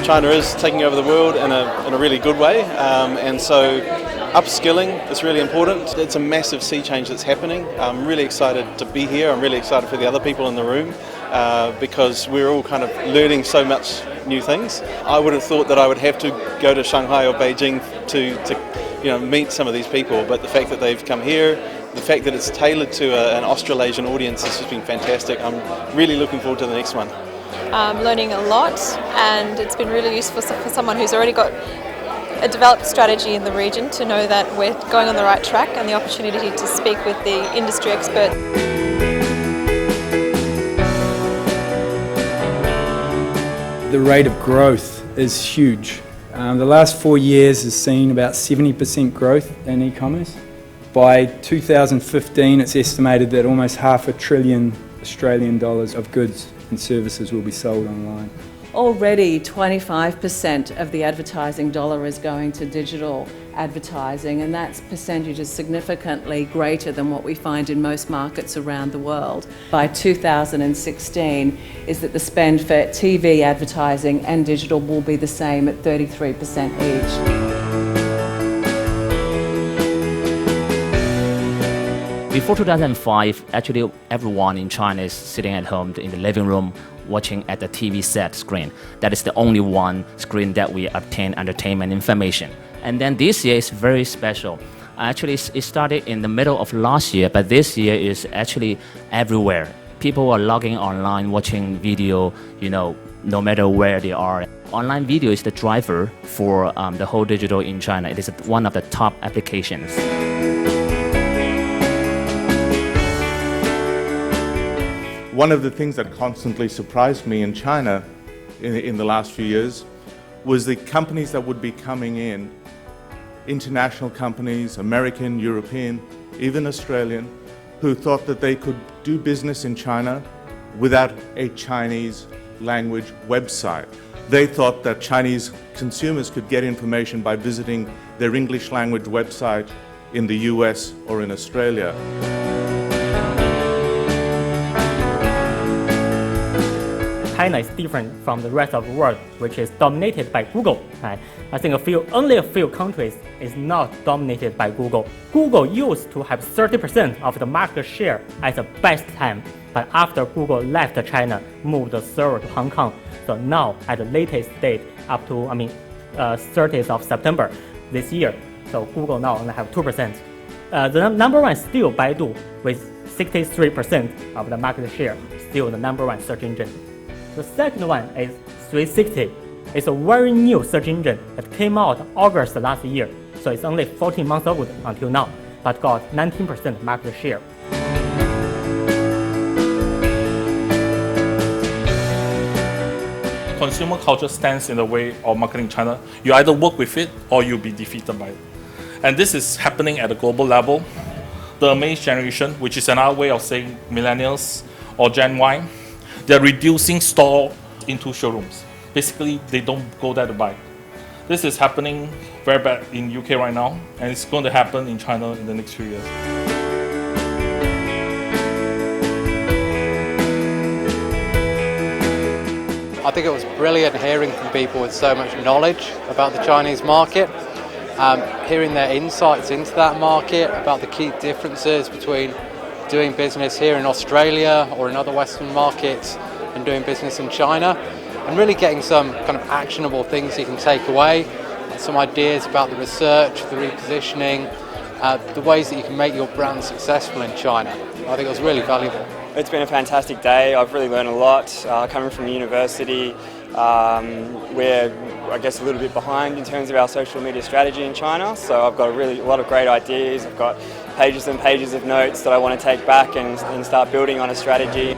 China is taking over the world in a really good way, and so upskilling is really important. It's a massive sea change that's happening. I'm really excited to be here. I'm really excited for the other people in the room because we're all kind of learning so much new things. I would have thought that I would have to go to Shanghai or Beijing to meet some of these people, but the fact that they've come here, the fact that it's tailored to an Australasian audience has just been fantastic. I'm really looking forward to the next one. Learning a lot, and it's been really useful for someone who's already got a developed strategy in the region to know that we're going on the right track, and the opportunity to speak with the industry expert. The rate of growth is huge. The last 4 years has seen about 70% growth in e-commerce. By 2015, it's estimated that almost $500 billion Australian dollars of goods and services will be sold online. Already 25% of the advertising dollar is going to digital advertising, and that percentage is significantly greater than what we find in most markets around the world. By 2016 is that the spend for TV advertising and digital will be the same at 33% each. Before 2005, actually everyone in China is sitting at home in the living room watching at the TV set screen. That is the only one screen that we obtain entertainment information. And then this year is very special. Actually, it started in the middle of last year, but this year is actually everywhere. People are logging online, watching video, no matter where they are. Online video is the driver for the whole digital in China. It is one of the top applications. One of the things that constantly surprised me in China in the last few years was the companies that would be coming in, international companies, American, European, even Australian, who thought that they could do business in China without a Chinese language website. They thought that Chinese consumers could get information by visiting their English language website in the US or in Australia. China is different from the rest of the world, which is dominated by Google. Right? I think only a few countries is not dominated by Google. Google used to have 30% of the market share at the best time, but after Google left China, moved the server to Hong Kong. So now, at the latest date, up to 30th of September this year, so Google now only have 2%. The number one is still Baidu with 63% of the market share, still the number one search engine. The second one is 360. It's a very new search engine that came out August last year, so it's only 14 months old until now, but got 19% market share. Consumer culture stands in the way of marketing in China. You either work with it or you'll be defeated by it. And this is happening at a global level. The Amaze generation, which is another way of saying millennials or Gen Y, they're reducing store into showrooms. Basically, they don't go there to buy. This is happening very bad in UK right now, and it's going to happen in China in the next few years. I think it was brilliant hearing from people with so much knowledge about the Chinese market, hearing their insights into that market, about the key differences between doing business here in Australia or in other Western markets and doing business in China, and really getting some kind of actionable things you can take away, some ideas about the research, the repositioning, the ways that you can make your brand successful in China. I think it was really valuable. It's been a fantastic day. I've really learned a lot. Coming from university, we're I guess a little bit behind in terms of our social media strategy in China, so I've got a lot of great ideas. I've got pages and pages of notes that I want to take back and start building on a strategy.